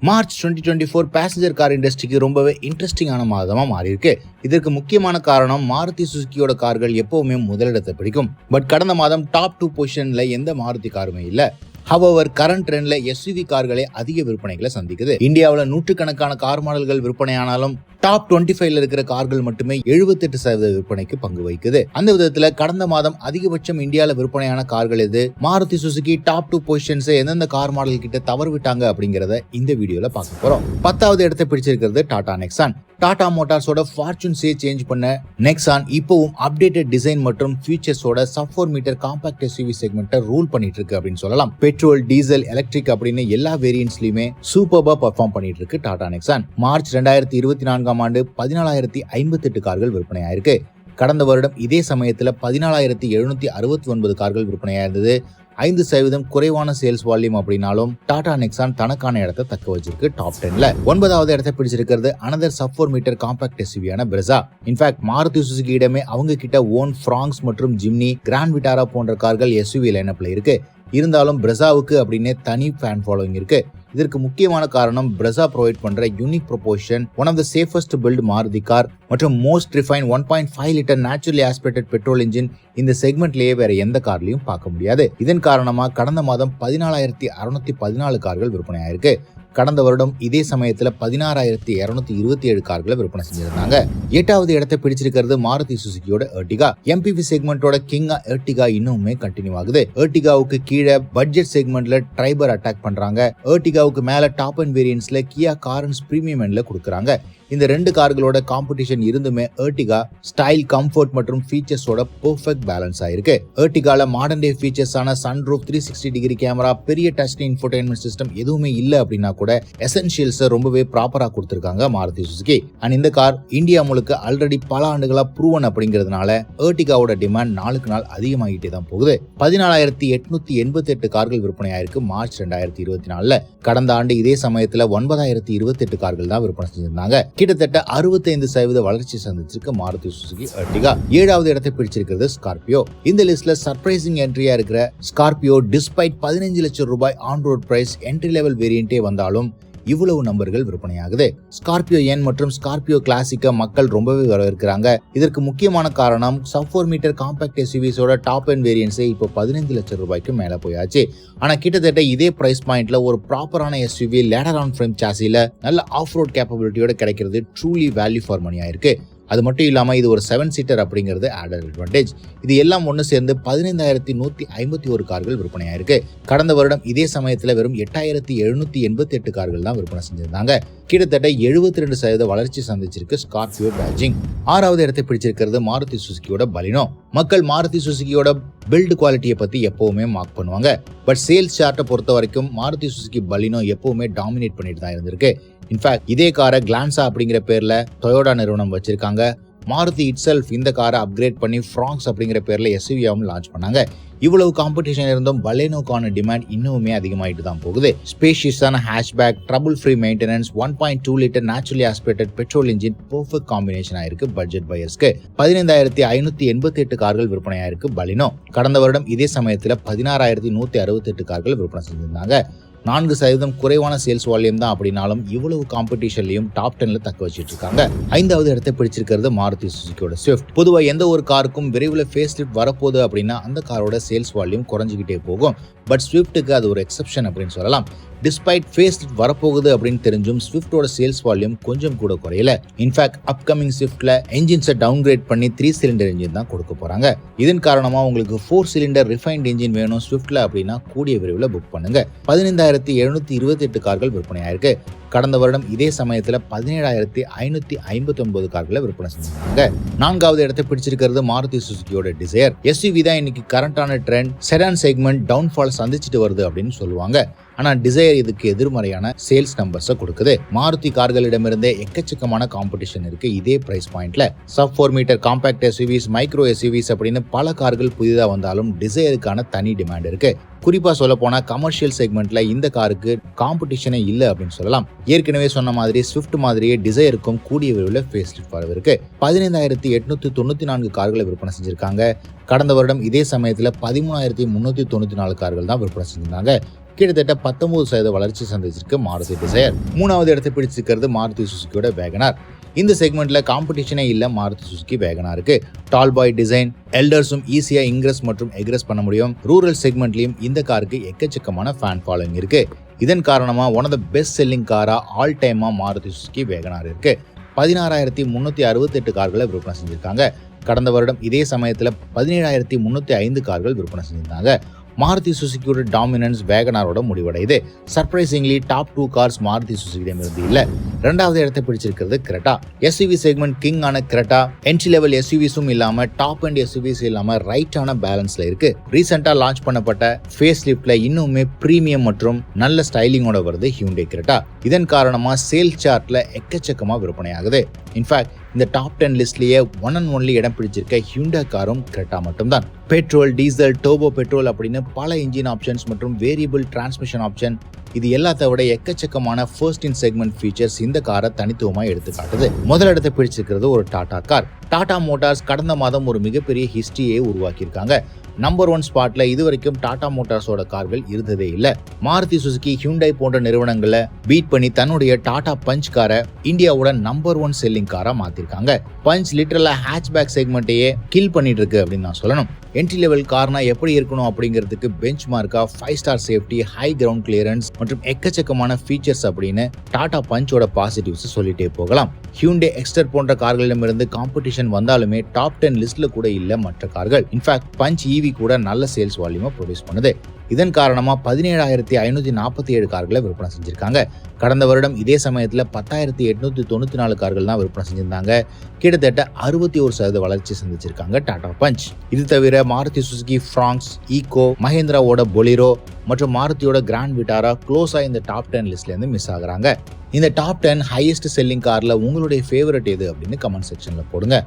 March 2024 passenger car இண்டஸ்ட்ரிக்கு ரொம்பவே இன்ட்ரெஸ்டிங்கான மாதமா மாறி இருக்கு. இதற்கு முக்கியமான காரணம் மாருதி சுசுகியோட கார்கள் எப்பவுமே முதலிடத்தை பிடிக்கும். பட் கடந்த மாதம் டாப் 2 பொசிஷன்ல எந்த மாருதி காருமே இல்ல. ஹவவர் கரண்ட் ட்ரெண்ட்ல எஸ்யூவி கார்களே அதிக விற்பனைகளை சந்திக்குது. இந்தியாவில் நூற்றுக்கணக்கான கார் மாடல்கள் விற்பனையானாலும் டாப் 25ல இருக்கிற கார்கள் மட்டுமே 78% விற்பனைக்கு பங்கு வகிக்குது. அந்த விதத்துல கடந்த மாதம் அதிகபட்சம் இந்தியாவில் விற்பனையான கார்கள் எது, மாருதி சுசுகி டாப் 2 பொசிஷன்ஸ் எந்தெந்த கார் மாடல் கிட்ட தவறு விட்டாங்க அப்படிங்கறத இந்த வீடியோல பார்க்க போறோம். 10வது இடத்தை பிடிச்சிருக்கிறது டாடா நெக்ஸான். டாடா மோட்டார்ஸோட ஃபார்ச்சூன்ஸே சேஞ்ச் பண்ண நெக்ஸான் இப்பவும் அப்டேட்டட் டிசைன் மற்றும் ஃபீச்சர்ஸோட sub 4 மீட்டர் காம்பாக்ட் எஸ்யூவி செக்மெண்ட்டை ரூல் பண்ணிட்டு இருக்கு அப்படின்னு சொல்லலாம். பெட்ரோல், டீசல், எலக்ட்ரிக் அப்படின்னு எல்லா வேரியன்ட்ஸ்லயுமே சூப்பர்பா பெர்ஃபார்ம் பண்ணிட்டு இருக்கு டாடா நெக்ஸான். மார்ச் 2024 ஆண்டு 14,058 கார்கள் விற்பனையாயிருக்கு. கடந்த வருடம் இதே சமயத்துல 14,769 கார்கள் விற்பனையாயிருந்தது. 5% குறைவான சேல்ஸ் வால்யூம் அப்படின்னாலும் டாடா நெக்ஸான் தனக்கான இடத்தை தக்க வச்சிருக்கு டாப் 10ல. 9வது இடத்தை பிடிச்சிருக்கிறது அனதர் sub 4 மீட்டர் காம்பாக்ட் எஸ்யூவியான பிரெஸா. இன்ஃபேக்ட் மாருதி சுசுகி இடமே அவங்க கிட்ட ஓன் ஃப்ராங்ஸ் மற்றும் ஜிம்னி, கிராண்ட் விட்டாரா போன்ற கார்கள் எஸ்யூவி லைனப்ல இருக்கு. இருந்தாலும் பிரெஸாவுக்கு அப்படின்னு தனி ஃபேன் ஃபாலோயிங் இருக்கு. இதற்கு முக்கியமான காரணம் பிரெஸா ப்ரொவைட் பண்ற unique proportion, one of the safest build Maruti car மற்றும் most refine 1.5 litre naturally aspirated petrol engine இந்த செக்மெண்ட்லயே வேற எந்த கார்லயும் பார்க்க முடியாது. இதன் காரணமா கடந்த மாதம் 14,614 கார்கள் விற்பனையாயிருக்கு. கடந்த வருடம் இதே சமயத்துல 16,227 கார்களை விற்பனை செஞ்சிருந்தாங்க. 8வது இடத்தை பிடிச்சிருக்கிறது மாருதி சுசுகியோட எர்டிகா. எம்பிவி செக்மெண்டோட கிங்கா எர்டிகா இன்னுமே கண்டினியூ ஆகுது. எர்டிகாவுக்கு கீழே பட்ஜெட் செக்மெண்ட்ல ட்ரைபர் அட்டாக் பண்றாங்க. எர்டிகாவுக்கு மேல டாப் அண்ட் வேரியன்ட்ஸ்ல கியா காரன்ஸ் பிரீமியம் எண்ட்ல கொடுக்குறாங்க. இந்த ரெண்டு கார்களோட காம்படிஷன் இருந்துமே எர்டிகா ஸ்டைல், கம்ஃபர்ட் மற்றும் ஃபீச்சர்ஸோட பெர்ஃபெக்ட் பேலன்ஸ் ஆயிருக்கு. எர்டிகால மாடர்ன் டே ஃபீச்சர்ஸான சன்ரூஃப், 360 டிகிரி கேமரா, பெரிய டச் இன்ஃபோடெயின்மென்ட் சிஸ்டம் எதுவுமே இல்ல அப்படின்னா கூட எசென்ஷியல்ஸ் ரொம்பவே ப்ராப்பரா கொடுத்திருக்காங்க மாருதி சுசுகி. அண்ட் இந்த கார் இந்தியா முழுக்க ஆல்ரெடி பல ஆண்டுகளா ப்ரூவன் அப்படிங்கிறதுனால எர்டிகாவோட டிமாண்ட் நாளுக்கு நாள் அதிகமாகிட்டே தான் போகுது. 14,888 கார்கள் விற்பனையாயிருக்கு மார்ச் 2024ல. கடந்த ஆண்டு இதே சமயத்துல 9,028 கார்கள் தான் விற்பனை செஞ்சிருந்தாங்க. கிட்டத்தட்ட 65% வளர்ச்சி சந்திச்சிருக்கு மாருதி சுசுகி எர்டிகா. 7வது இடத்தை பிடிச்சிருக்கிறது ஸ்கார்பியோ. இந்த லிஸ்ட்ல சர்ப்ரைசிங் என்ட்ரியா இருக்கிற ஸ்கார்பியோ டிஸ்பைட் 15 லட்சம் ரூபாய் on road price entry level வேரியண்டே வந்தாலும் இவ்வளவு நம்பர்கள் விற்பனையாகுது. ஸ்கார்பியோ என் மற்றும் ஸ்கார்பியோ கிளாசிக்க மக்கள் ரொம்பவே வரவேற்கிறாங்க. இதற்கு முக்கியமான காரணம் sub 4 மீட்டர் காம்பாக்ட் எஸ்யூவிஸோட டாப் எண்ட் வேரியன்ட்ஸே இப்போ 15 லட்சம் ரூபாய்க்கு மேல போயாச்சு. ஆனா கிட்டத்தட்ட இதே பிரைஸ் பாயிண்ட்ல ஒரு ப்ராப்பரான எஸ்யூவி லேடர் ஆன் ஃப்ரேம் சாசில நல்ல ஆஃப் ரோட் கேப்பபிலிட்டியோட கிடைக்கிறது ட்ரூலி வேல்யூ ஃபார் மணி ஆயிருக்கு. அது மட்டும் இல்லாம இது ஒரு 7 சீட்டர் அப்படிங்கிறது ஆடட் அட்வான்டேஜ். இது எல்லாம் ஒன்னு சேர்ந்து 15,151 கார்கள் விற்பனையாயிருக்கு. கடந்த வருடம் இதே சமயத்துல வெறும் 8,788 கார்கள் தான் விற்பனை செஞ்சிருந்தாங்க. கிட்டத்தட்ட 72% வளர்ச்சி சந்திச்சிருக்கு ஸ்கார்பியோ பேட்ஜிங். 6வது இடத்தை பிடிச்சிருக்கிறது மாருதி சுசுகியோட பலினோ. மக்கள் மாருதி சுசுகியோட பில்ட் குவாலிட்டியை பத்தி எப்பவுமே மார்க் பண்ணுவாங்க. பட் சேல்ஸ் சார்ட்டை பொறுத்த வரைக்கும் மாருதி சுசுகி பலினோ எப்பவுமே டாமினேட் பண்ணிட்டு தான் இருந்திருக்கு. இன்ஃபேக்ட் இதே காரை கிளான்சா அப்படிங்கிற பேர்ல டொயோட்டா நிறுவனம் வச்சிருக்காங்க. மாருதி இட்செல்ஃப் இந்த காரை அப்கிரேட் பண்ணி ஃப்ராங்ஸ் அப்படிங்கிற பேர்ல எஸ்யூவியாவும் லான்ச் பண்ணாங்க. இவ்வளவு காம்படிஷன் இருந்தும் பலேனோக்கான டிமாண்ட் இன்னுமே அதிகமாயிட்டு தான் போகுது. ஸ்பேஷியஸான hatchback, trouble free maintenance, 1.2 litre naturally aspirated petrol engine perfect combination ஆயிருக்கு பட்ஜெட் பையர்ஸ்க்கு. 15,588 கார்கள் விற்பனையாயிருக்கு பலினோ. கடந்த வருடம் இதே சமயத்துல 16,168 கார்கள் விற்பனை செஞ்சிருந்தாங்க. 4% குறைவான சேல்ஸ் வால்யூம் தான் அப்படின்னாலும் இவ்வளவு காம்படிஷன்லயும் டாப் 10ல தக்க வச்சிட்டு இருக்காங்க. 5வது இடத்தை பிடிச்சிருக்கிறது மாருதி சுசுகியோட ஸ்விஃப்ட். பொதுவா எந்த ஒரு காருக்கும் விரைவில் ஃபேஸ் லிஃப்ட் வரப்போகுது அப்படின்னா அந்த காரோட சேல்ஸ் வால்யூம் குறைஞ்சிக்கிட்டே போகும். பட் ஸ்விஃப்ட்டுக்கு அது ஒரு எக்ஸெப்ஷன் அப்படின்னு சொல்லலாம். டிஸ்பைட் ஃபேஸ் லிஃப்ட் வரப்போகுது அப்படின்னு தெரிஞ்சும் ஸ்விஃப்டோட சேல்ஸ் வால்யூம் கொஞ்சம் கூட குறையல. இன்ஃபேக்ட் அப்கமிங் ஸ்விஃப்ட்ல என்ஜின்ஸை டவுன்கிரேட் பண்ணி 3 சிலிண்டர் என்ஜின் தான் கொடுக்க போறாங்க. இதன் காரணமா உங்களுக்கு 4 சிலிண்டர் ரிஃபைன்ட் என்ஜின் வேணும் ஸ்விஃப்ட்ல அப்படின்னா கூடிய விரைவில் புக் பண்ணுங்க. 15,728 கார்கள் விற்பனையாயிருக்கு. கடந்த வருடம் இதே சமயத்துல 17,559 கார்களை விற்பனை செஞ்சாங்க. 4வது இடத்தை பிடிச்சிருக்கிறது மாருதி சுசுகியோட டிசையர். எஸ்யூவி தான் இன்னைக்கு கரண்டான ட்ரெண்ட். செடான் செக்மெண்ட் டவுன்ஃபால் சந்திச்சுட்டு வருது அப்படின்னு சொல்லுவாங்க. ஆனா டிசையர் இதுக்கு எதிர்மறையான சேல்ஸ் நம்பர்ஸை கொடுக்குது. மாருதி கார்களிடமிருந்தே எக்கச்சக்கமான காம்படிஷன் இருக்கு இதே பிரைஸ் பாயிண்ட்ல. sub 4 metre compact SUVs, micro SUVs அப்படின்னு பல கார்கள் புதிதா வந்தாலும் டிசையருக்கான தனி டிமாண்ட் இருக்கு. குறிப்பா சொல்ல போனா கமர்ஷியல் செக்மெண்ட்ல இந்த காருக்கு காம்படிஷனே இல்ல அப்படின்னு சொல்லலாம். ஏற்கனவே சொன்ன மாதிரி ஸ்விஃப்ட் மாதிரியே டிசைருக்கும் கூடிய விரைவில் ஃபேஸ் லிஃப்ட் வரவிருக்கு. 15,894 கார்களை விற்பனை செஞ்சிருக்காங்க. கடந்த வருடம் இதே சமயத்தில் 13,394 கார்கள் தான் விற்பனை செஞ்சிருந்தாங்க. கிட்டத்தட்ட 19% வளர்ச்சி சந்திச்சிருக்கு மாருதி டிசைர். 3வது இடத்தை பிடிச்சிருக்கிறது மாருதி சுசுகியோட வேகனார். இந்த செக்மெண்ட்ல காம்படிஷனே இல்ல மாருதி சுசுகி வேகனாருக்கு. டால் பாய் டிசைன், எல்டர்ஸும் ஈஸியா இன்கிரஸ் மற்றும் எக்ரெஸ் பண்ண முடியும். ரூரல் செக்மெண்ட்லயும் இந்த காருக்கு எக்கச்சக்கமான ஃபேன் ஃபாலோயிங் இருக்கு. இதன் காரணமா one of the best selling காரா ஆல் டைமா மாருதி சுசுகி வேகனார் இருக்கு. 16,368 கார்களை விற்பனை செஞ்சிருக்காங்க. கடந்த வருடம் இதே சமயத்துல 17,305 கார்கள் விற்பனை செஞ்சிருந்தாங்க. மாருதி சுசுகியோட டாமினன்ஸ் வேகனாரோட முடிவடையுது. சர்ப்ரைசிங்லி டாப் 2 கார்ஸ் மாருதி சுசுகியிடம் இருந்து இல்ல. 2வது இடத்தை பிடிச்சிருக்கிறது கிரெட்டா. எஸ்யூவி செக்மெண்ட் கிங் ஆன கிரெட்டா என்ட்ரி லெவல் எஸ்யூவிஸும் இல்லாம டாப் அண்ட் எஸ்யூவிஸ் இல்லாம ரைட்டான பேலன்ஸ்ல இருக்கு. ரீசெண்டா லான்ச் பண்ணப்பட்ட ஃபேஸ் லிஃப்ட்ல இன்னுமே பிரீமியம் மற்றும் நல்ல ஸ்டைலிங்கோட வருது ஹியூண்டை கிரெட்டா. இதன் காரணமா சேல் சார்ட்ல எக்கச்சக்கமா விற்பனை ஆகுது. இன்ஃபேக்ட் இந்த டாப் 10 லிஸ்ட்லயே ஒன் அண்ட் ஒன்லி இடம் பிடிச்சிருக்க ஹியூண்டா காரும் கிரெட்டா மட்டும்தான். பெட்ரோல், டீசல், டர்போ பெட்ரோல் அப்படின்னு பல இன்ஜின் ஆப்ஷன்ஸ் மற்றும் வேரியபிள் டிரான்ஸ்மிஷன் ஆப்ஷன், இது எல்லாத்த விட எக்கச்சக்கமான ஃபர்ஸ்ட் இன் செக்மெண்ட் ஃபீச்சர்ஸ் இந்த காரை தனித்துவமா எடுத்து காட்டுது. முதலிடத்தை பிடிச்சிருக்கிறது ஒரு டாடா கார். டாடா மோட்டார்ஸ் கடந்த மாதம் ஒரு மிகப்பெரிய ஹிஸ்டரியை உருவாக்கியிருக்காங்க. நம்பர் 1 ஸ்பாட்ல இதுவரைக்கும் டாடா மோட்டார்ஸோட கார்கள் இருந்ததே இல்ல. மாருதி சுசுகி, ஹியூண்டை போன்ற நிறுவனங்களை பீட் பண்ணி தன்னுடைய டாடா பஞ்ச் காரை இந்தியாவோட நம்பர் 1 செல்லிங் காரா மாத்திருக்காங்க. பஞ்ச் லிட்டரலா ஹேட்ச்பேக் செக்மெண்ட்டையே கில் பண்ணிட்டு இருக்கு அப்படின்னு நான் சொல்லணும். என்ட்ரி லெவல் கார்னா எப்படி இருக்கணும் அப்படிங்கிறதுக்கு பெஞ்ச் மார்க்கா 5 star safety, high ground clearance மற்றும் எக்கச்சக்கமான ஃபீச்சர்ஸ் அப்படின்னு டாடா பஞ்சோட பாசிட்டிவ்ஸ் சொல்லிட்டே போகலாம். ஹியூண்டை எக்ஸ்டர் போன்ற கார்களிடமிருந்து காம்படிஷன் வந்தாலுமே டாப் 10 லிஸ்ட்ல கூட இல்ல மற்ற கார்கள். இன்ஃபேக்ட் பஞ்ச் ஈவி கூட நல்ல சேல்ஸ் வால்யூமை ப்ரொடியூஸ் பண்ணுது. இதன் காரணமா 17,547 கார்களை விற்பனை செஞ்சிருக்காங்க. கடந்த வருடம் இதே சமயத்துல 10,894 கார்கள் தான் விற்பனை செஞ்சிருந்தாங்க. கிட்டத்தட்ட 61% வளர்ச்சி சந்திச்சிருக்காங்க டாடா பஞ்ச். இது தவிர மாருதி சுசுகி ஃப்ராங்ஸ், ஈகோ, மஹேந்திராவோட பொலிரோ மற்றும் மாருதியோட கிராண்ட் விட்டாரா க்ளோஸா இந்த டாப் 10 லிஸ்ட்ல இருந்து மிஸ் ஆகுறாங்க. இந்த டாப் 10 ஹையஸ்ட் செல்லிங் கார்ல உங்களுடைய ஃபேவரட் எது அப்படின்னு கமெண்ட் செக்ஷன்ல போடுங்க.